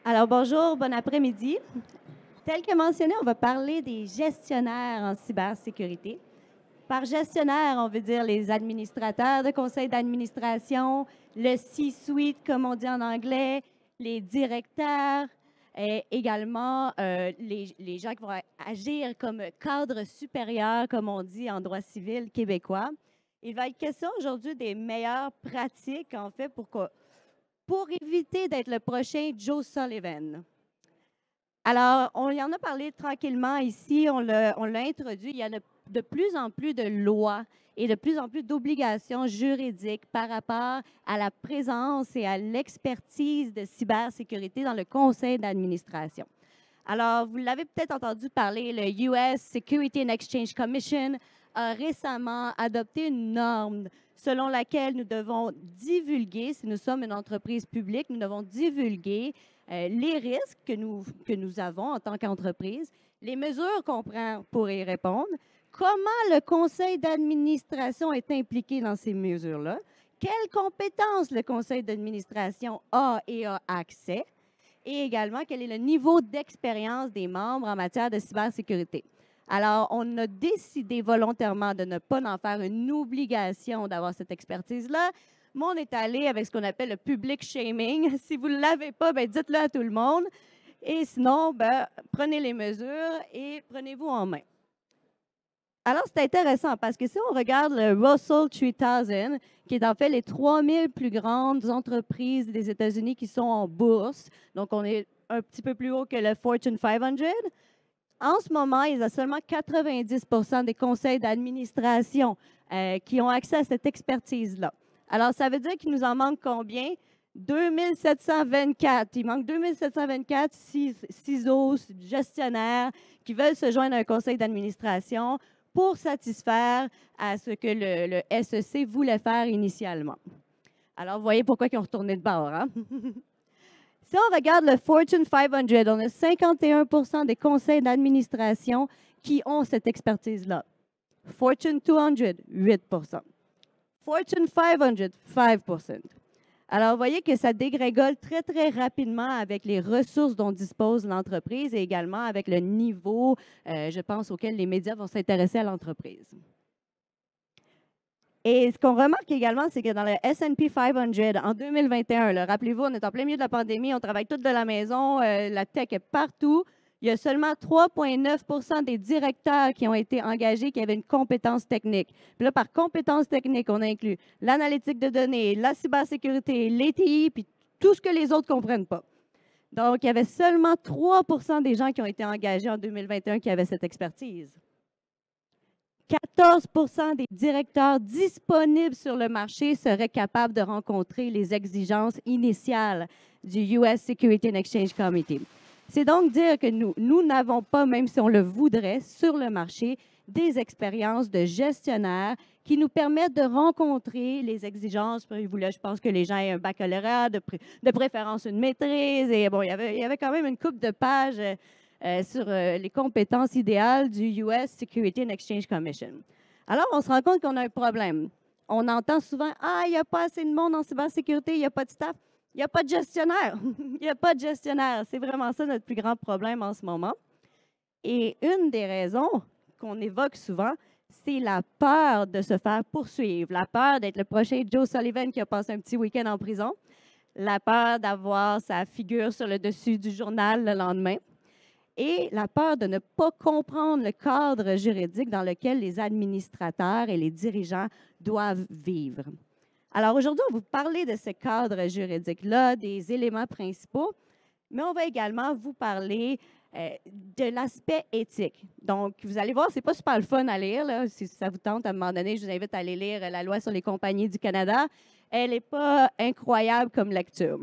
Alors, bonjour, bon après-midi. Tel que mentionné, on va parler des gestionnaires en cybersécurité. Par gestionnaire, on veut dire les administrateurs de conseils d'administration, le C-suite, comme on dit en anglais, les directeurs, et également les gens qui vont agir comme cadre supérieur, comme on dit en droit civil québécois. Il va être question aujourd'hui des meilleures pratiques, en fait, pour éviter d'être le prochain Joe Sullivan. Alors, on y en a parlé tranquillement ici, on l'a introduit. Il y a de plus en plus de lois et de plus en plus d'obligations juridiques par rapport à la présence et à l'expertise de cybersécurité dans le conseil d'administration. Alors, vous l'avez peut-être entendu parler, le US Security and Exchange Commission a récemment adopté une norme selon laquelle nous devons divulguer, si nous sommes une entreprise publique, nous devons divulguer les risques que nous avons en tant qu'entreprise, les mesures qu'on prend pour y répondre, comment le conseil d'administration est impliqué dans ces mesures-là, quelles compétences le conseil d'administration a et a accès, et également quel est le niveau d'expérience des membres en matière de cybersécurité. Alors, on a décidé volontairement de ne pas en faire une obligation d'avoir cette expertise-là, mais on est allé avec ce qu'on appelle le public shaming. Si vous ne l'avez pas, ben, dites-le à tout le monde. Et sinon, ben, prenez les mesures et prenez-vous en main. Alors, c'est intéressant parce que si on regarde le Russell 3000, qui est en fait les 3000 plus grandes entreprises des États-Unis qui sont en bourse, donc on est un petit peu plus haut que le Fortune 500, en ce moment, il y a seulement 90 des conseils d'administration qui ont accès à cette expertise-là. Alors, ça veut dire qu'il nous en manque combien? 2724. Il manque 2724 CISO, gestionnaires qui veulent se joindre à un conseil d'administration pour satisfaire à ce que le SEC voulait faire initialement. Alors, vous voyez pourquoi ils ont retourné de bord, hein? Si on regarde le Fortune 500, on a 51 des conseils d'administration qui ont cette expertise-là. Fortune 200, 8 Fortune 500, 5 Alors, vous voyez que ça dégrégole très, très rapidement avec les ressources dont dispose l'entreprise et également avec le niveau, je pense, auquel les médias vont s'intéresser à l'entreprise. Et ce qu'on remarque également, c'est que dans le S&P 500, en 2021, rappelez-vous, on est en plein milieu de la pandémie, on travaille tous de la maison, la tech est partout. Il y a seulement 3,9 des directeurs qui ont été engagés qui avaient une compétence technique. Puis là, par compétence technique, on inclut l'analytique de données, la cybersécurité, l'ETI, puis tout ce que les autres ne comprennent pas. Donc, il y avait seulement 3 des gens qui ont été engagés en 2021 qui avaient cette expertise. 14 des directeurs disponibles sur le marché seraient capables de rencontrer les exigences initiales du US Security and Exchange Committee. C'est donc dire que nous n'avons pas, même si on le voudrait, sur le marché, des expériences de gestionnaires qui nous permettent de rencontrer les exigences. Je pense que les gens aient un baccalauréat, de préférence une maîtrise. Et bon, il y avait quand même une couple de pages sur les compétences idéales du US Security and Exchange Commission. Alors, on se rend compte qu'on a un problème. On entend souvent « Ah, il n'y a pas assez de monde en cybersécurité, il n'y a pas de staff. » Il n'y a pas de gestionnaire. Il n'y a pas de gestionnaire. C'est vraiment ça notre plus grand problème en ce moment. Et une des raisons qu'on évoque souvent, c'est la peur de se faire poursuivre, la peur d'être le prochain Joe Sullivan qui a passé un petit week-end en prison, la peur d'avoir sa figure sur le dessus du journal le lendemain et la peur de ne pas comprendre le cadre juridique dans lequel les administrateurs et les dirigeants doivent vivre. Alors aujourd'hui, on va vous parler de ce cadre juridique-là, des éléments principaux, mais on va également vous parler de l'aspect éthique. Donc, vous allez voir, c'est pas super le fun à lire. Là. Si ça vous tente, à un moment donné, je vous invite à aller lire la loi sur les compagnies du Canada. Elle n'est pas incroyable comme lecture.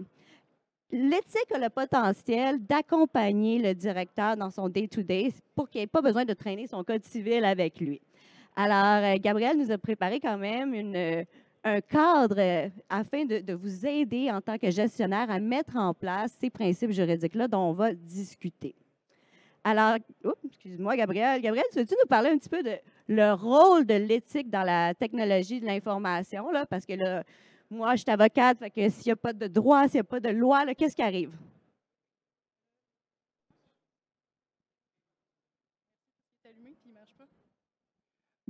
L'éthique a le potentiel d'accompagner le directeur dans son day-to-day pour qu'il n'ait pas besoin de traîner son code civil avec lui. Alors, Gabriel nous a préparé quand même un cadre afin de vous aider en tant que gestionnaire à mettre en place ces principes juridiques-là dont on va discuter. Alors, excuse-moi, Gabriel. Gabriel, veux-tu nous parler un petit peu de le rôle de l'éthique dans la technologie de l'information? Là, parce que là, moi, je suis avocate, fait que s'il n'y a pas de droit, s'il n'y a pas de loi, qu'est-ce qui arrive?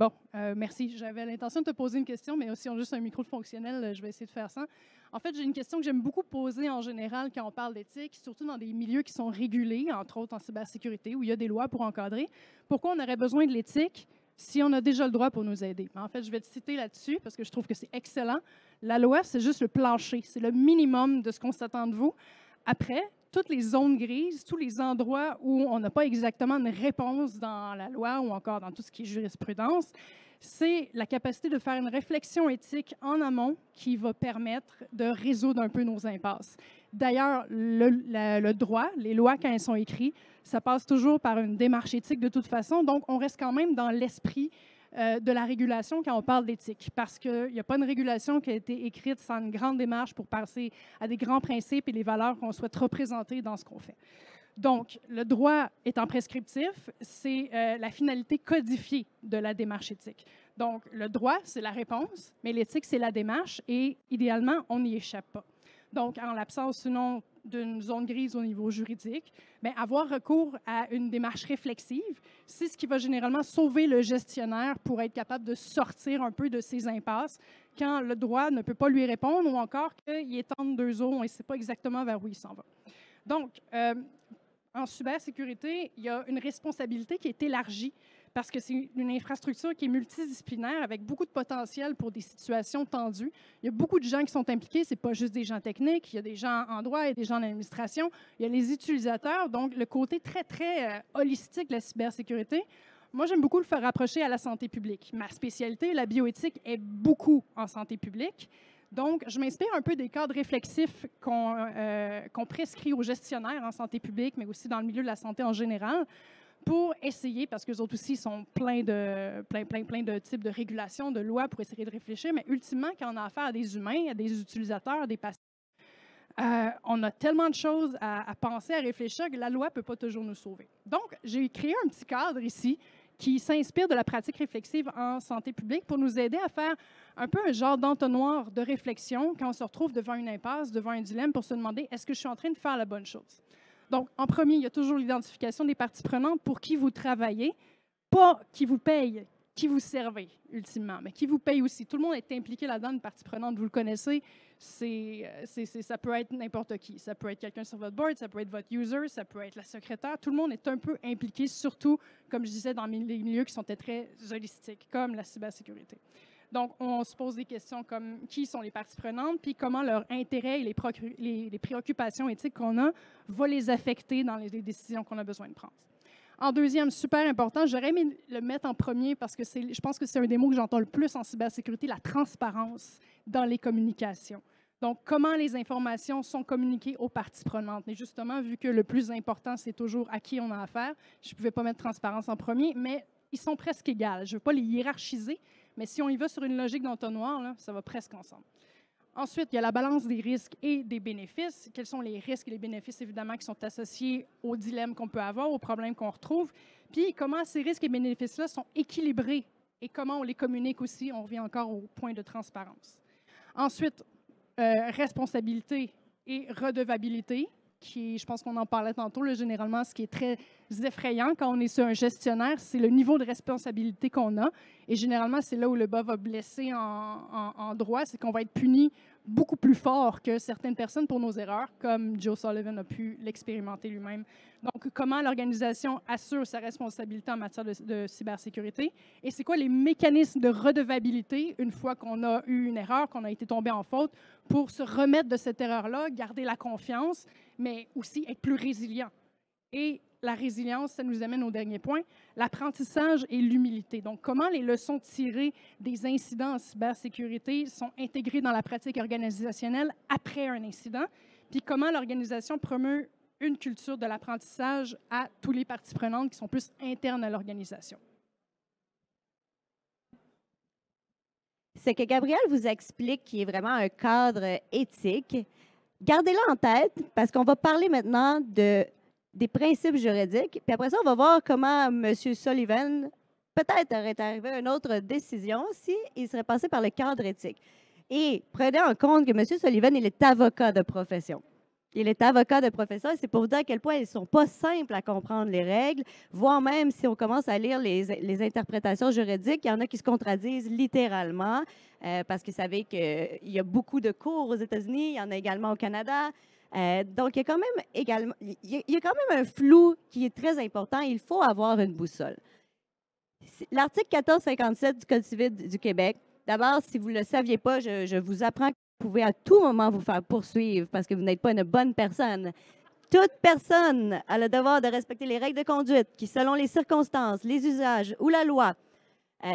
Bon, merci. J'avais l'intention de te poser une question, mais si on a juste un micro fonctionnel, je vais essayer de faire ça. En fait, j'ai une question que j'aime beaucoup poser en général quand on parle d'éthique, surtout dans des milieux qui sont régulés, entre autres en cybersécurité, où il y a des lois pour encadrer. Pourquoi on aurait besoin de l'éthique si on a déjà le droit pour nous aider? En fait, je vais te citer là-dessus parce que je trouve que c'est excellent. La loi, c'est juste le plancher, c'est le minimum de ce qu'on s'attend de vous. Après, toutes les zones grises, tous les endroits où on n'a pas exactement une réponse dans la loi ou encore dans tout ce qui est jurisprudence, c'est la capacité de faire une réflexion éthique en amont qui va permettre de résoudre un peu nos impasses. D'ailleurs, le droit, les lois, quand elles sont écrites, ça passe toujours par une démarche éthique de toute façon, donc on reste quand même dans l'esprit de la régulation quand on parle d'éthique, parce qu'il n'y a pas une régulation qui a été écrite sans une grande démarche pour passer à des grands principes et les valeurs qu'on souhaite représenter dans ce qu'on fait. Donc, le droit étant prescriptif, c'est la finalité codifiée de la démarche éthique. Donc, le droit, c'est la réponse, mais l'éthique, c'est la démarche et idéalement, on n'y échappe pas. Donc, en l'absence sinon d'une zone grise au niveau juridique, bien, avoir recours à une démarche réflexive, c'est ce qui va généralement sauver le gestionnaire pour être capable de sortir un peu de ses impasses quand le droit ne peut pas lui répondre ou encore qu'il est entre deux eaux et ne sait pas exactement vers où il s'en va. Donc, en cybersécurité, il y a une responsabilité qui est élargie parce que c'est une infrastructure qui est multidisciplinaire avec beaucoup de potentiel pour des situations tendues. Il y a beaucoup de gens qui sont impliqués. Ce n'est pas juste des gens techniques. Il y a des gens en droit, il y a des gens en administration. Il y a les utilisateurs. Donc, le côté très, très holistique de la cybersécurité, moi, j'aime beaucoup le faire rapprocher à la santé publique. Ma spécialité, la bioéthique, est beaucoup en santé publique. Donc, je m'inspire un peu des cadres réflexifs qu'on prescrit aux gestionnaires en santé publique, mais aussi dans le milieu de la santé en général, pour essayer, parce qu'eux autres aussi sont plein de types de régulations, de lois pour essayer de réfléchir, mais ultimement, quand on a affaire à des humains, à des utilisateurs, à des patients, on a tellement de choses à penser, à réfléchir, que la loi ne peut pas toujours nous sauver. Donc, j'ai créé un petit cadre ici qui s'inspire de la pratique réflexive en santé publique pour nous aider à faire un peu un genre d'entonnoir de réflexion quand on se retrouve devant une impasse, devant un dilemme, pour se demander est-ce que je suis en train de faire la bonne chose? Donc, en premier, il y a toujours l'identification des parties prenantes pour qui vous travaillez, pas qui vous paye, qui vous servez, ultimement, mais qui vous paye aussi. Tout le monde est impliqué là-dedans, une partie prenante, vous le connaissez, ça peut être n'importe qui. Ça peut être quelqu'un sur votre board, ça peut être votre user, ça peut être la secrétaire. Tout le monde est un peu impliqué, surtout, comme je disais, dans les milieux qui sont très holistiques, comme la cybersécurité. Donc, on se pose des questions comme qui sont les parties prenantes, puis comment leur intérêt et les préoccupations éthiques qu'on a vont les affecter dans les décisions qu'on a besoin de prendre. En deuxième, super important, j'aurais aimé le mettre en premier parce que je pense que c'est un des mots que j'entends le plus en cybersécurité, la transparence dans les communications. Donc, comment les informations sont communiquées aux parties prenantes. Et justement, vu que le plus important, c'est toujours à qui on a affaire, je ne pouvais pas mettre transparence en premier, mais ils sont presque égales. Je ne veux pas les hiérarchiser, mais si on y va sur une logique d'entonnoir, là, ça va presque ensemble. Ensuite, il y a la balance des risques et des bénéfices. Quels sont les risques et les bénéfices, évidemment, qui sont associés aux dilemmes qu'on peut avoir, aux problèmes qu'on retrouve. Puis, comment ces risques et bénéfices-là sont équilibrés et comment on les communique aussi. On revient encore au point de transparence. Ensuite, responsabilité et redevabilité, qui, je pense qu'on en parlait tantôt, là, généralement, ce qui est très effrayant quand on est sur un gestionnaire, c'est le niveau de responsabilité qu'on a. Et généralement, c'est là où le bas va blesser en droit, c'est qu'on va être puni beaucoup plus fort que certaines personnes pour nos erreurs, comme Joe Sullivan a pu l'expérimenter lui-même. Donc, comment l'organisation assure sa responsabilité en matière de cybersécurité? Et c'est quoi les mécanismes de redevabilité une fois qu'on a eu une erreur, qu'on a été tombé en faute, pour se remettre de cette erreur-là, garder la confiance, mais aussi être plus résilient. Et la résilience, ça nous amène au dernier point, l'apprentissage et l'humilité. Donc, comment les leçons tirées des incidents en cybersécurité sont intégrées dans la pratique organisationnelle après un incident, puis comment l'organisation promeut une culture de l'apprentissage à tous les parties prenantes qui sont plus internes à l'organisation. Ce que Gabrielle vous explique, qui est vraiment un cadre éthique, gardez-le en tête parce qu'on va parler maintenant des principes juridiques. Puis après ça, on va voir comment M. Sullivan peut-être aurait arrivé à une autre décision s'il serait passé par le cadre éthique. Et prenez en compte que M. Sullivan, il est avocat de profession. Il est avocat de professeur. C'est pour vous dire à quel point elles ne sont pas simples à comprendre, les règles, voire même si on commence à lire les interprétations juridiques, il y en a qui se contradisent littéralement, parce que vous savez qu'il y a beaucoup de cours aux États-Unis, il y en a également au Canada. Donc, il y a quand même également, il y a quand même un flou qui est très important. Il faut avoir une boussole. L'article 1457 du Code civil du Québec, d'abord, si vous ne le saviez pas, je vous apprends que vous pouvez à tout moment vous faire poursuivre parce que vous n'êtes pas une bonne personne. Toute personne a le devoir de respecter les règles de conduite qui, selon les circonstances, les usages ou la loi,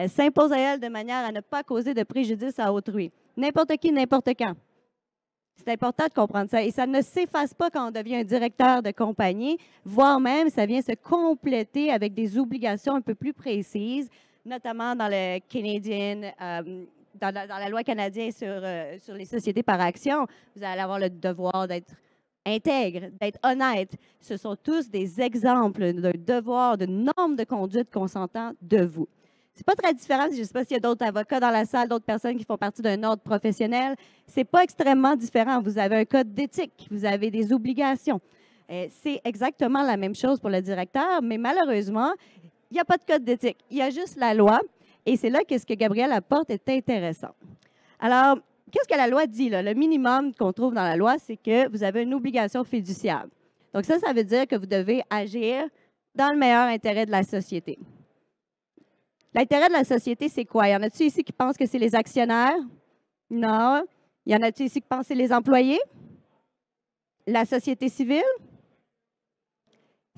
s'impose à elle de manière à ne pas causer de préjudice à autrui. N'importe qui, n'importe quand. C'est important de comprendre ça. Et ça ne s'efface pas quand on devient un directeur de compagnie, voire même ça vient se compléter avec des obligations un peu plus précises, notamment dans le Canadian, dans la loi canadienne sur les sociétés par action. Vous allez avoir le devoir d'être intègre, d'être honnête. Ce sont tous des exemples d'un devoir, de normes de conduite qu'on s'entend de vous. C'est pas très différent. Je ne sais pas s'il y a d'autres avocats dans la salle, d'autres personnes qui font partie d'un ordre professionnel. C'est pas extrêmement différent. Vous avez un code d'éthique, vous avez des obligations. C'est exactement la même chose pour le directeur, mais malheureusement, il n'y a pas de code d'éthique. Il y a juste la loi. Et c'est là que ce que Gabrielle apporte est intéressant. Alors, qu'est-ce que la loi dit, là? Le minimum qu'on trouve dans la loi, c'est que vous avez une obligation fiduciaire. Donc ça veut dire que vous devez agir dans le meilleur intérêt de la société. L'intérêt de la société, c'est quoi? Y en a-t-il ici qui pensent que c'est les actionnaires? Non. Y en a-t-il ici qui pensent que c'est les employés? La société civile?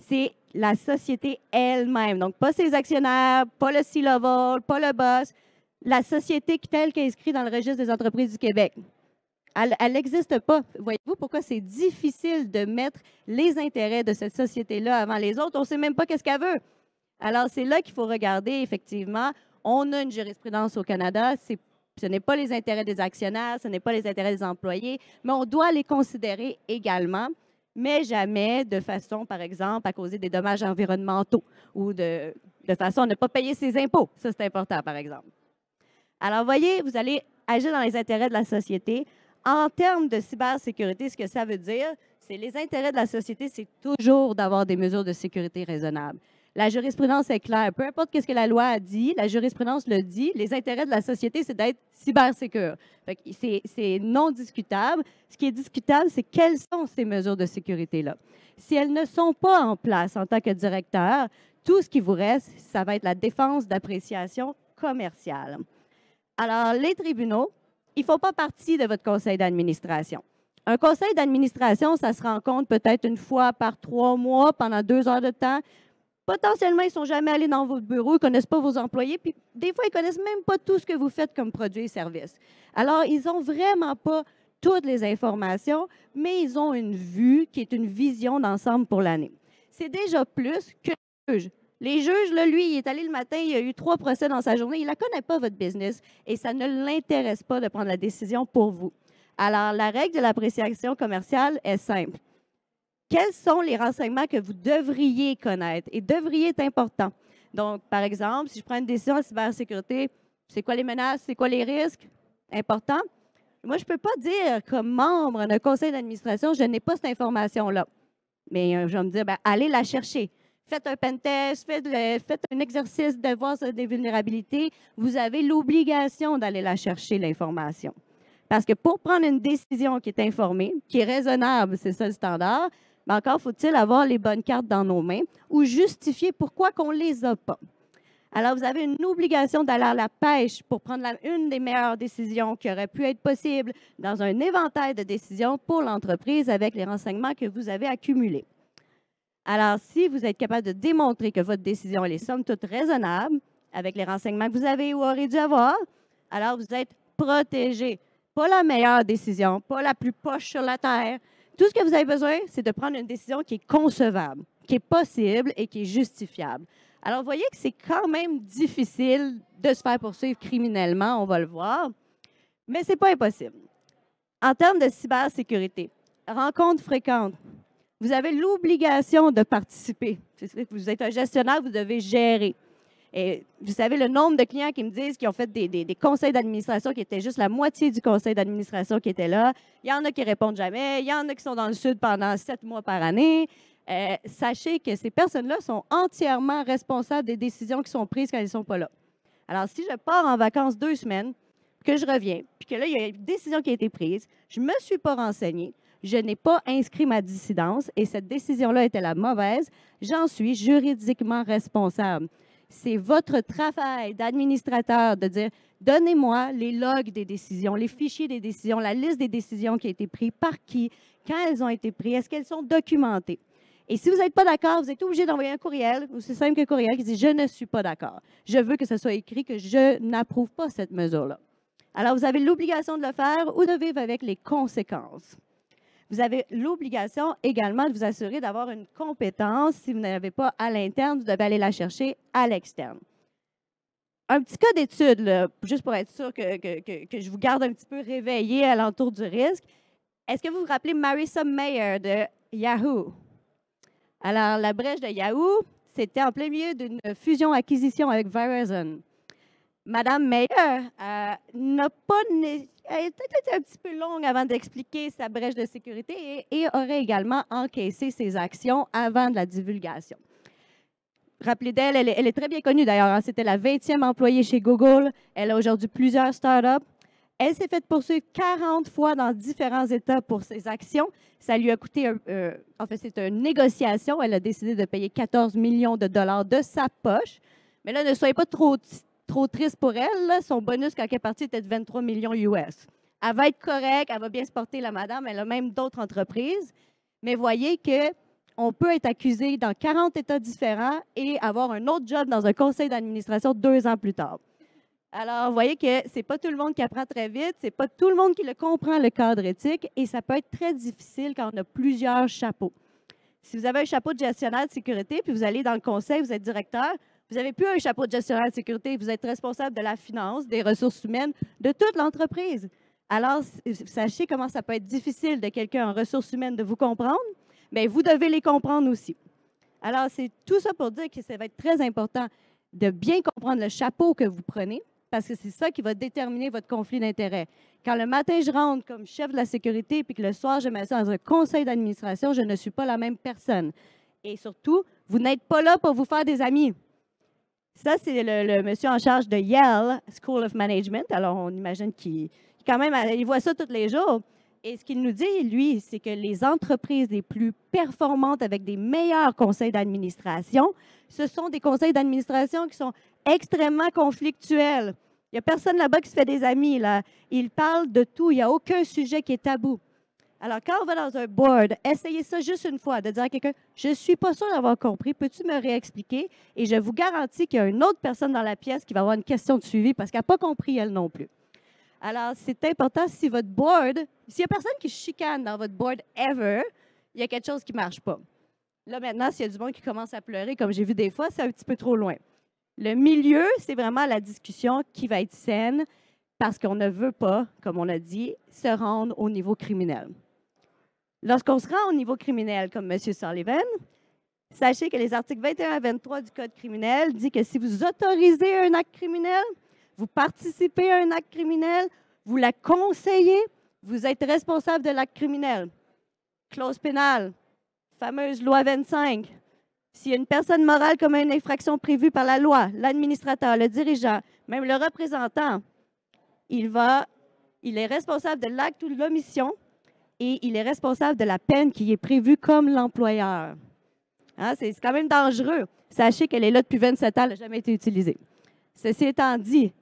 C'est la société elle-même. Donc, pas ses actionnaires, pas le C-level, pas le boss. La société telle qu'elle est inscrite dans le registre des entreprises du Québec. Elle n'existe pas. Voyez-vous pourquoi c'est difficile de mettre les intérêts de cette société-là avant les autres? On ne sait même pas qu'est-ce qu'elle veut. Alors, c'est là qu'il faut regarder, effectivement. On a une jurisprudence au Canada. Ce n'est pas les intérêts des actionnaires, ce n'est pas les intérêts des employés, mais on doit les considérer également, mais jamais de façon, par exemple, à causer des dommages environnementaux ou de façon à ne pas payer ses impôts. Ça, c'est important, par exemple. Alors, voyez, vous allez agir dans les intérêts de la société. En termes de cybersécurité, ce que ça veut dire, c'est les intérêts de la société, c'est toujours d'avoir des mesures de sécurité raisonnables. La jurisprudence est claire. Peu importe ce que la loi a dit, la jurisprudence le dit, les intérêts de la société, c'est d'être cybersécure. C'est non discutable. Ce qui est discutable, c'est quelles sont ces mesures de sécurité-là. Si elles ne sont pas en place en tant que directeur, tout ce qui vous reste, ça va être la défense d'appréciation commerciale. Alors, les tribunaux, ils ne font pas partie de votre conseil d'administration. Un conseil d'administration, ça se rencontre peut-être une fois par 3 mois, pendant 2 heures de temps. Potentiellement, ils ne sont jamais allés dans votre bureau, ils ne connaissent pas vos employés, puis des fois, ils ne connaissent même pas tout ce que vous faites comme produits et services. Alors, ils n'ont vraiment pas toutes les informations, mais ils ont une vue qui est une vision d'ensemble pour l'année. C'est déjà plus que le juge. Les juges, là, lui, il est allé le matin, il a eu 3 procès dans sa journée, il ne connaît pas votre business et ça ne l'intéresse pas de prendre la décision pour vous. Alors, la règle de l'appréciation commerciale est simple. Quels sont les renseignements que vous devriez connaître? Et devriez est important. Donc, par exemple, si je prends une décision en cybersécurité, c'est quoi les menaces, c'est quoi les risques? Important. Moi, je ne peux pas dire, comme membre d'un conseil d'administration, je n'ai pas cette information-là. Mais je vais me dire, bien, allez la chercher. Faites un pentest, faites un exercice de voir des vulnérabilités. Vous avez l'obligation d'aller la chercher, l'information. Parce que pour prendre une décision qui est informée, qui est raisonnable, c'est ça le standard, mais encore faut-il avoir les bonnes cartes dans nos mains ou justifier pourquoi on ne les a pas. Alors, vous avez une obligation d'aller à la pêche pour prendre une des meilleures décisions qui aurait pu être possible dans un éventail de décisions pour l'entreprise avec les renseignements que vous avez accumulés. Alors, si vous êtes capable de démontrer que votre décision est somme toute raisonnable avec les renseignements que vous avez ou aurez dû avoir, alors vous êtes protégé. Pas la meilleure décision, pas la plus poche sur la terre. Tout ce que vous avez besoin, c'est de prendre une décision qui est concevable, qui est possible et qui est justifiable. Alors, vous voyez que c'est quand même difficile de se faire poursuivre criminellement, on va le voir, mais ce n'est pas impossible. En termes de cybersécurité, rencontres fréquentes, vous avez l'obligation de participer. Vous êtes un gestionnaire, vous devez gérer. Et vous savez, le nombre de clients qui me disent qu'ils ont fait des conseils d'administration qui étaient juste la moitié du conseil d'administration qui était là. Il y en a qui répondent jamais. Il y en a qui sont dans le Sud pendant 7 mois par année. Sachez que ces personnes-là sont entièrement responsables des décisions qui sont prises quand elles ne sont pas là. Alors, si je pars en vacances 2 semaines, que je reviens, puis que là, il y a une décision qui a été prise, je ne me suis pas renseignée, je n'ai pas inscrit ma dissidence et cette décision-là était la mauvaise, j'en suis juridiquement responsable. C'est votre travail d'administrateur de dire donnez-moi les logs des décisions, les fichiers des décisions, la liste des décisions qui a été prises, par qui, quand elles ont été prises, est-ce qu'elles sont documentées. Et si vous n'êtes pas d'accord, vous êtes obligé d'envoyer un courriel, aussi simple qu'un courriel qui dit « Je ne suis pas d'accord. Je veux que ce soit écrit que je n'approuve pas cette mesure-là. » Alors, vous avez l'obligation de le faire ou de vivre avec les conséquences. Vous avez l'obligation également de vous assurer d'avoir une compétence. Si vous n'avez pas à l'interne, vous devez aller la chercher à l'externe. Un petit cas d'étude, juste pour être sûr que je vous garde un petit peu réveillé à l'entour du risque. Est-ce que vous vous rappelez Marissa Mayer de Yahoo? Alors, la brèche de Yahoo, c'était en plein milieu d'une fusion-acquisition avec Verizon. Madame Mayer n'a pas... Elle est peut-être un petit peu longue avant d'expliquer sa brèche de sécurité et aurait également encaissé ses actions avant de la divulgation. Rappelez d'elle, elle est très bien connue d'ailleurs. Hein, c'était la 20e employée chez Google. Elle a aujourd'hui plusieurs startups. Elle s'est faite poursuivre 40 fois dans différents États pour ses actions. Ça lui a coûté, en fait, c'est une négociation. Elle a décidé de payer 14 millions de dollars de sa poche. Mais là, ne soyez pas trop triste pour elle. Là. Son bonus, quand elle est partie, était de 23 millions US. Elle va être correcte, elle va bien se porter, la madame. Elle a même d'autres entreprises. Mais voyez qu'on peut être accusé dans 40 États différents et avoir un autre job dans un conseil d'administration 2 ans plus tard. Alors, vous voyez que ce n'est pas tout le monde qui apprend très vite, ce n'est pas tout le monde qui le comprend, le cadre éthique, et ça peut être très difficile quand on a plusieurs chapeaux. Si vous avez un chapeau de gestionnaire de sécurité, puis vous allez dans le conseil, vous êtes directeur, vous n'avez plus un chapeau de gestionnaire de sécurité, vous êtes responsable de la finance, des ressources humaines, de toute l'entreprise. Alors, sachez comment ça peut être difficile de quelqu'un en ressources humaines de vous comprendre, bien, vous devez les comprendre aussi. Alors, c'est tout ça pour dire que ça va être très important de bien comprendre le chapeau que vous prenez, parce que c'est ça qui va déterminer votre conflit d'intérêts. Quand le matin, je rentre comme chef de la sécurité, puis que le soir, je m'assieds dans un conseil d'administration, je ne suis pas la même personne. Et surtout, vous n'êtes pas là pour vous faire des amis. Ça, c'est le monsieur en charge de Yale School of Management. Alors, on imagine qu'il voit ça tous les jours. Et ce qu'il nous dit, lui, c'est que les entreprises les plus performantes avec des meilleurs conseils d'administration, ce sont des conseils d'administration qui sont extrêmement conflictuels. Il n'y a personne là-bas qui se fait des amis. Là. Ils parlent de tout. Il n'y a aucun sujet qui est tabou. Alors, quand on va dans un board, essayez ça juste une fois, de dire à quelqu'un, je ne suis pas sûre d'avoir compris, peux-tu me réexpliquer? Et je vous garantis qu'il y a une autre personne dans la pièce qui va avoir une question de suivi parce qu'elle n'a pas compris elle non plus. Alors, c'est important si votre board, s'il n'y a personne qui chicane dans votre board ever, il y a quelque chose qui ne marche pas. Là, maintenant, s'il y a du monde qui commence à pleurer, comme j'ai vu des fois, c'est un petit peu trop loin. Le milieu, c'est vraiment la discussion qui va être saine parce qu'on ne veut pas, comme on a dit, se rendre au niveau criminel. Lorsqu'on se rend au niveau criminel, comme M. Sullivan, sachez que les articles 21 à 23 du Code criminel disent que si vous autorisez un acte criminel, vous participez à un acte criminel, vous la conseillez, vous êtes responsable de l'acte criminel. Clause pénale, fameuse loi 25. S'il y a une personne morale commet une infraction prévue par la loi, l'administrateur, le dirigeant, même le représentant, il est responsable de l'acte ou de l'omission et il est responsable de la peine qui est prévue comme l'employeur. Hein, c'est quand même dangereux. Sachez qu'elle est là depuis 27 ans, elle n'a jamais été utilisée. Ceci étant dit,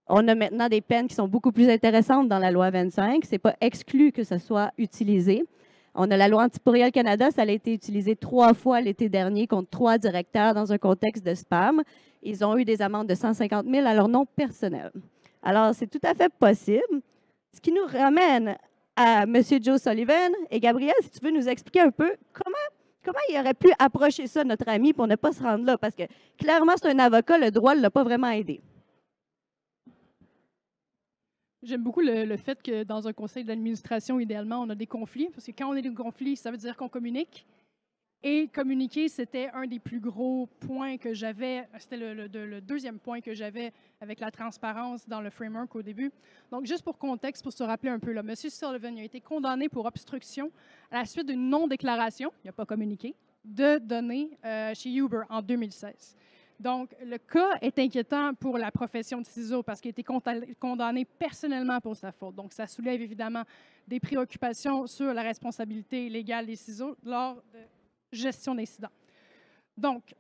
on a maintenant des peines qui sont beaucoup plus intéressantes dans la loi 25. Ce n'est pas exclu que ce soit utilisé. On a la loi anti-pourriel Canada, ça a été utilisé 3 fois l'été dernier contre 3 directeurs dans un contexte de spam. Ils ont eu des amendes de 150 000 à leur nom personnel. Alors, c'est tout à fait possible. Ce qui nous ramène à M. Joe Sullivan. Et Gabriel, si tu veux nous expliquer un peu comment il aurait pu approcher ça, notre ami, pour ne pas se rendre là? Parce que clairement, c'est un avocat, le droit ne l'a pas vraiment aidé. J'aime beaucoup le fait que dans un conseil d'administration, idéalement, on a des conflits. Parce que quand on a des conflits, ça veut dire qu'on communique. Et communiquer, c'était un des plus gros points que j'avais. C'était le deuxième point que j'avais avec la transparence dans le framework au début. Donc, juste pour contexte, pour se rappeler un peu, là, M. Sullivan a été condamné pour obstruction à la suite d'une non-déclaration, il n'a pas communiqué, de données chez Uber en 2016. Donc, le cas est inquiétant pour la profession de ciseaux parce qu'il a été condamné personnellement pour sa faute. Donc, ça soulève évidemment des préoccupations sur la responsabilité légale des ciseaux lors de gestion d'incidents. Donc,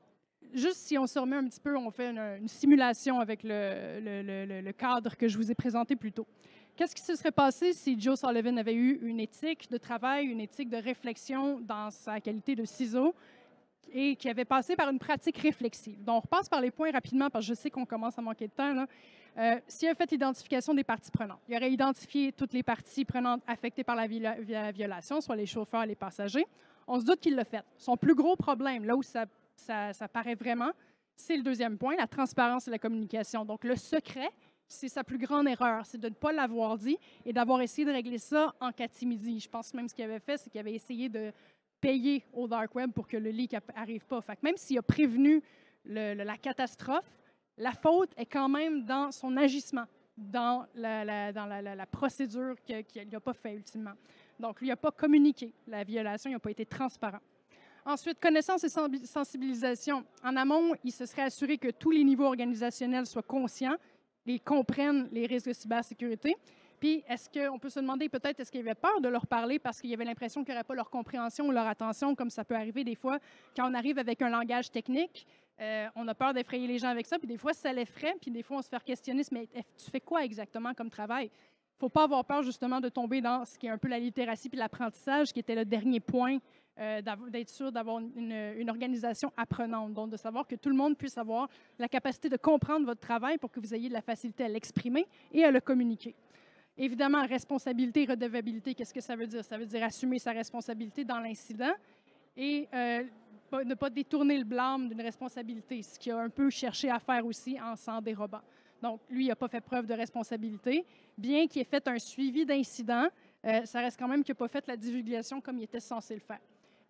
juste si on se remet un petit peu, on fait une simulation avec le cadre que je vous ai présenté plus tôt. Qu'est-ce qui se serait passé si Joe Sullivan avait eu une éthique de travail, une éthique de réflexion dans sa qualité de ciseau et qui avait passé par une pratique réflexive? Donc, on repasse par les points rapidement parce que je sais qu'on commence à manquer de temps. S'il a fait l'identification des parties prenantes, il aurait identifié toutes les parties prenantes affectées par la violation, soit les chauffeurs et les passagers. On se doute qu'il l'a fait. Son plus gros problème, là où ça paraît vraiment, c'est le deuxième point, la transparence et la communication. Donc, le secret, c'est sa plus grande erreur, c'est de ne pas l'avoir dit et d'avoir essayé de régler ça en catimidi. Je pense même ce qu'il avait fait, c'est qu'il avait essayé de payer au Dark Web pour que le leak n'arrive pas. Fait que même s'il a prévenu la catastrophe, la faute est quand même dans son agissement, dans la procédure qu'il n'a pas fait ultimement. Donc, lui, il n'a pas communiqué la violation, il n'a pas été transparent. Ensuite, connaissance et sensibilisation. En amont, il se serait assuré que tous les niveaux organisationnels soient conscients et comprennent les risques de cybersécurité. Puis, est-ce qu'on peut se demander peut-être, est-ce qu'il avait peur de leur parler parce qu'il y avait l'impression qu'il n'y aurait pas leur compréhension ou leur attention, comme ça peut arriver des fois quand on arrive avec un langage technique. On a peur d'effrayer les gens avec ça, puis des fois, ça l'effraie, puis des fois, on se fait questionner, mais tu fais quoi exactement comme travail? Il ne faut pas avoir peur, justement, de tomber dans ce qui est un peu la littératie puis l'apprentissage, qui était le dernier point, d'être sûr d'avoir une organisation apprenante. Donc, de savoir que tout le monde puisse avoir la capacité de comprendre votre travail pour que vous ayez de la facilité à l'exprimer et à le communiquer. Évidemment, responsabilité et redevabilité, qu'est-ce que ça veut dire? Ça veut dire assumer sa responsabilité dans l'incident et ne pas détourner le blâme d'une responsabilité, ce qu'il a un peu cherché à faire aussi en s'en dérobant. Donc, lui, il n'a pas fait preuve de responsabilité. Bien qu'il ait fait un suivi d'incident, ça reste quand même qu'il n'a pas fait la divulgation comme il était censé le faire.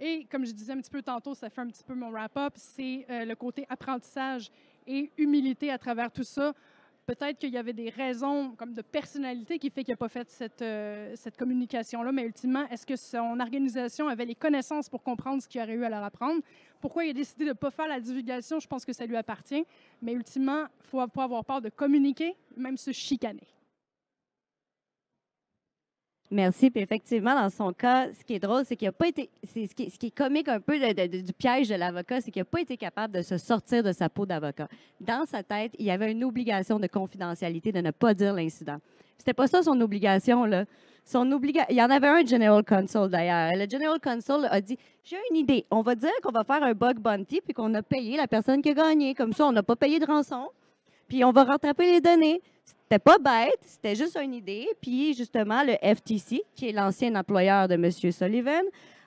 Et comme je disais un petit peu tantôt, ça fait un petit peu mon wrap-up, c'est le côté apprentissage et humilité à travers tout ça. Peut-être qu'il y avait des raisons comme de personnalité qui fait qu'il n'a pas fait cette communication-là, mais ultimement, est-ce que son organisation avait les connaissances pour comprendre ce qu'il aurait eu à leur apprendre? Pourquoi il a décidé de ne pas faire la divulgation? Je pense que ça lui appartient, mais ultimement, il ne faut pas avoir peur de communiquer, même se chicaner. Merci. Puis effectivement, dans son cas, ce qui est drôle, c'est qu'il n'a pas été. Ce qui est comique un peu du piège de l'avocat, c'est qu'il n'a pas été capable de se sortir de sa peau d'avocat. Dans sa tête, il y avait une obligation de confidentialité de ne pas dire l'incident. C'était pas ça son obligation, là. Il y en avait un General Counsel, d'ailleurs. Le General Counsel a dit, j'ai une idée. On va dire qu'on va faire un bug bounty puis qu'on a payé la personne qui a gagné. Comme ça, on n'a pas payé de rançon. Puis on va rattraper les données. C'était pas bête, c'était juste une idée. Puis justement, le FTC, qui est l'ancien employeur de M. Sullivan,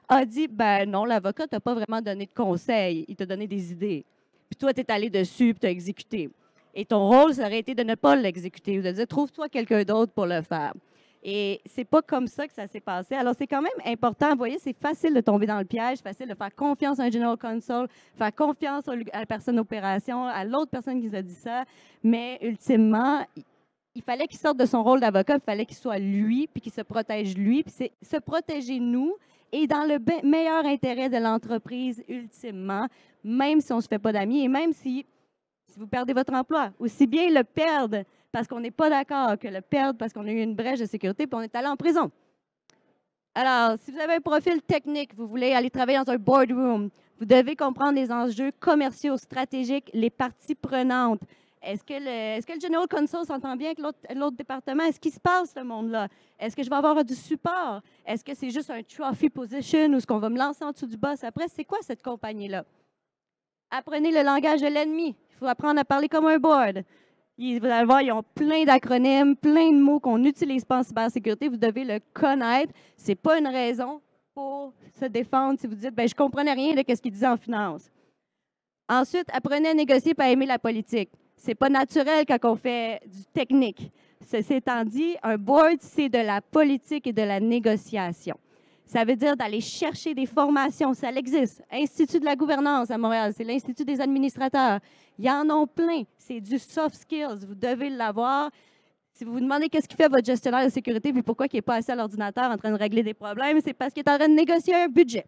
a dit, ben non, l'avocat t'a pas vraiment donné de conseils, il t'a donné des idées. Puis toi, tu es allé dessus, puis tu as exécuté. Et ton rôle, ça aurait été de ne pas l'exécuter ou de dire, trouve-toi quelqu'un d'autre pour le faire. Et c'est pas comme ça que ça s'est passé. Alors, c'est quand même important. Vous voyez, c'est facile de tomber dans le piège, facile de faire confiance à un General Counsel, faire confiance à la personne d'opération, à l'autre personne qui nous a dit ça. Mais ultimement, il fallait qu'il sorte de son rôle d'avocat, il fallait qu'il soit lui, puis qu'il se protège lui. Puis c'est se protéger nous et dans le meilleur intérêt de l'entreprise, ultimement, même si on ne se fait pas d'amis et même si vous perdez votre emploi. Aussi bien le perdre parce qu'on n'est pas d'accord que le perdre parce qu'on a eu une brèche de sécurité puis on est allé en prison. Alors, si vous avez un profil technique, vous voulez aller travailler dans un boardroom, vous devez comprendre les enjeux commerciaux, stratégiques, les parties prenantes. Est-ce que le General Counsel s'entend bien avec l'autre département? Est-ce qu'il se passe, ce monde-là? Est-ce que je vais avoir du support? Est-ce que c'est juste un trophy position ou est-ce qu'on va me lancer en dessous du boss après? C'est quoi cette compagnie-là? Apprenez le langage de l'ennemi. Il faut apprendre à parler comme un board. Vous allez voir, ils ont plein d'acronymes, plein de mots qu'on n'utilise pas en cybersécurité. Vous devez le connaître. Ce n'est pas une raison pour se défendre si vous dites ben, « je ne comprenais rien de ce qu'il disait en finance ». Ensuite, apprenez à négocier et à aimer la politique. Ce n'est pas naturel quand on fait du technique. Ceci étant dit, un board, c'est de la politique et de la négociation. Ça veut dire d'aller chercher des formations, ça existe. Institut de la gouvernance à Montréal, c'est l'Institut des administrateurs. Il y en a plein. C'est du soft skills, vous devez l'avoir. Si vous vous demandez qu'est-ce qui fait votre gestionnaire de sécurité puis pourquoi il n'est pas assis à l'ordinateur en train de régler des problèmes, c'est parce qu'il est en train de négocier un budget.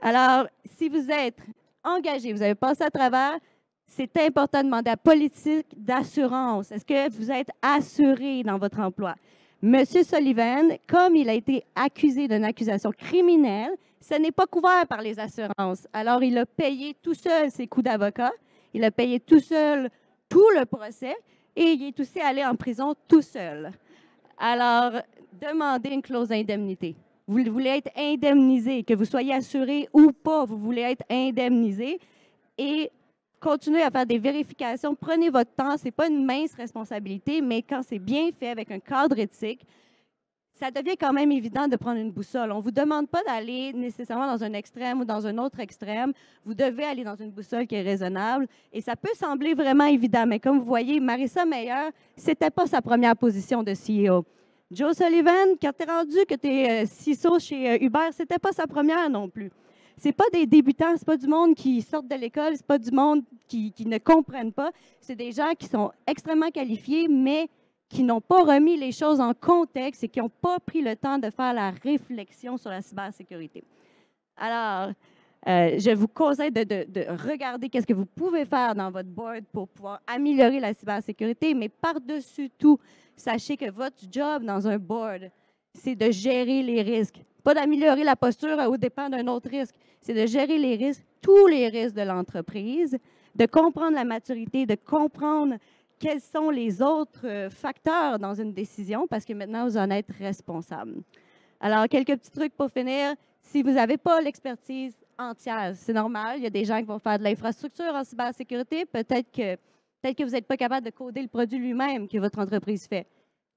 Alors, si vous êtes engagé, vous avez passé à travers, c'est important de demander à la politique d'assurance. Est-ce que vous êtes assuré dans votre emploi? Monsieur Sullivan, comme il a été accusé d'une accusation criminelle, ce n'est pas couvert par les assurances. Alors, il a payé tout seul ses coûts d'avocat, il a payé tout seul tout le procès et il est aussi allé en prison tout seul. Alors, demandez une clause d'indemnité. Vous voulez être indemnisé, que vous soyez assuré ou pas, vous voulez être indemnisé et continuez à faire des vérifications. Prenez votre temps, ce n'est pas une mince responsabilité, mais quand c'est bien fait avec un cadre éthique, ça devient quand même évident de prendre une boussole. On ne vous demande pas d'aller nécessairement dans un extrême ou dans un autre extrême. Vous devez aller dans une boussole qui est raisonnable. Et ça peut sembler vraiment évident, mais comme vous voyez, Marissa Meyer, ce n'était pas sa première position de CEO. Joe Sullivan, quand tu es rendu que tu es CISO chez Uber, ce n'était pas sa première non plus. Ce n'est pas des débutants, ce n'est pas du monde qui sortent de l'école, ce n'est pas du monde qui ne comprennent pas. C'est des gens qui sont extrêmement qualifiés, mais qui n'ont pas remis les choses en contexte et qui n'ont pas pris le temps de faire la réflexion sur la cybersécurité. Alors, je vous conseille de regarder qu'est-ce que vous pouvez faire dans votre board pour pouvoir améliorer la cybersécurité, mais par-dessus tout, sachez que votre job dans un board, c'est de gérer les risques. Pas d'améliorer la posture aux dépens d'un autre risque. C'est de gérer les risques, tous les risques de l'entreprise, de comprendre la maturité, de comprendre quels sont les autres facteurs dans une décision, parce que maintenant, vous en êtes responsable. Alors, quelques petits trucs pour finir. Si vous n'avez pas l'expertise entière, c'est normal. Il y a des gens qui vont faire de l'infrastructure en cybersécurité. Peut-être que vous n'êtes pas capable de coder le produit lui-même que votre entreprise fait.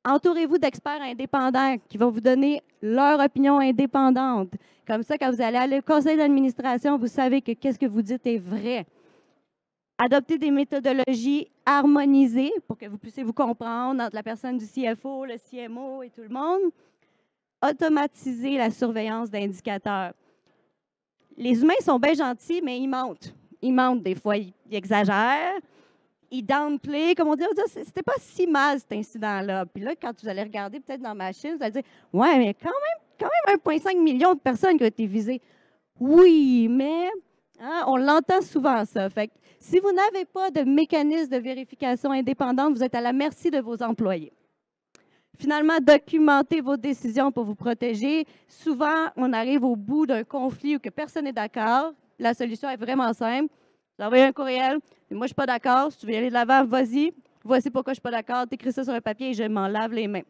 Entourez-vous d'experts indépendants qui vont vous donner leur opinion indépendante. Comme ça, quand vous allez aller au conseil d'administration, vous savez que qu'est-ce que vous dites est vrai. Adoptez des méthodologies harmonisées pour que vous puissiez vous comprendre entre la personne du CFO, le CMO et tout le monde. Automatiser la surveillance d'indicateurs. Les humains sont bien gentils, mais ils mentent. Ils mentent des fois, ils exagèrent. Ils downplay, comme on dit, c'était pas si mal cet incident-là. Puis là, quand vous allez regarder peut-être dans ma chaîne, vous allez dire, ouais, mais quand même 1,5 million de personnes qui ont été visées. Oui, mais hein, on l'entend souvent, ça. Fait que si vous n'avez pas de mécanisme de vérification indépendante, vous êtes à la merci de vos employés. Finalement, documentez vos décisions pour vous protéger. Souvent, on arrive au bout d'un conflit où que personne n'est d'accord. La solution est vraiment simple. Vous envoyez un courriel. Moi, je ne suis pas d'accord. Si tu veux y aller de l'avant, vas-y. Voici pourquoi je ne suis pas d'accord. Tu écris ça sur un papier et je m'en lave les mains.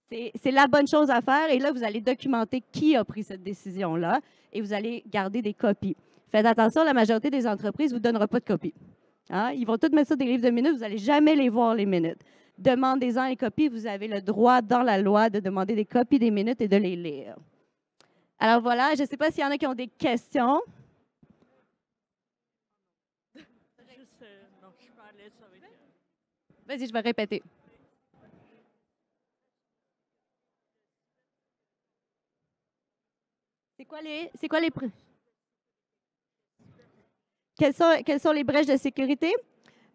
C'est la bonne chose à faire. Et là, vous allez documenter qui a pris cette décision-là et vous allez garder des copies. Faites attention, la majorité des entreprises ne vous donnera pas de copies. Hein? Ils vont tous mettre ça dans des livres de minutes. Vous n'allez jamais les voir, les minutes. Demandez-en les copies. Vous avez le droit dans la loi de demander des copies des minutes et de les lire. Alors voilà, je ne sais pas s'il y en a qui ont des questions. Vas-y, je vais répéter. Quelles sont les brèches de sécurité?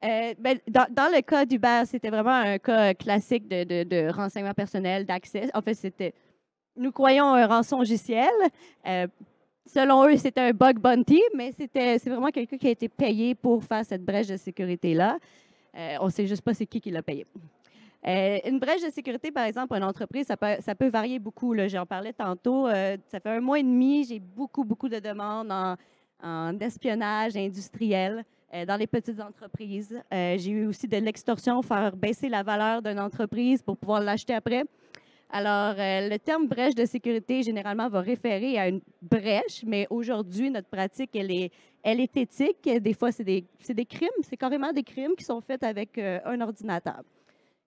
Dans le cas d'Uber, c'était vraiment un cas classique de renseignement personnel, d'accès. En fait, nous croyons un rançongiciel. Selon eux, c'était un bug bounty, mais c'est vraiment quelqu'un qui a été payé pour faire cette brèche de sécurité-là. On ne sait juste pas c'est qui l'a payé. Une brèche de sécurité, par exemple, une entreprise, ça peut varier beaucoup. J'en parlais tantôt. Ça fait 1 mois et demi, j'ai beaucoup de demandes en espionnage industriel dans les petites entreprises. J'ai eu aussi de l'extorsion, faire baisser la valeur d'une entreprise pour pouvoir l'acheter après. Alors, le terme brèche de sécurité, généralement, va référer à une brèche, mais aujourd'hui, notre pratique, elle est éthique. Des fois, c'est des crimes, c'est carrément des crimes qui sont faits avec un ordinateur.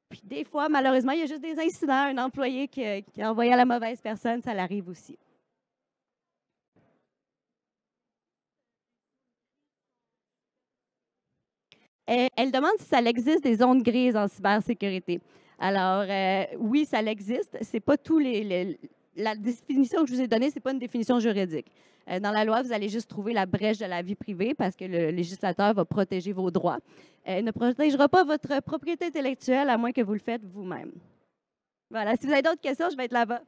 Puis des fois, malheureusement, il y a juste des incidents, un employé qui a envoyé à la mauvaise personne, ça l'arrive aussi. Elle demande si ça existe des zones grises en cybersécurité. Alors, oui, ça existe. C'est pas tous la définition que je vous ai donnée, ce n'est pas une définition juridique. Dans la loi, vous allez juste trouver la brèche de la vie privée parce que le législateur va protéger vos droits. Il ne protégera pas votre propriété intellectuelle à moins que vous le faites vous-même. Voilà. Si vous avez d'autres questions, je vais être là-bas.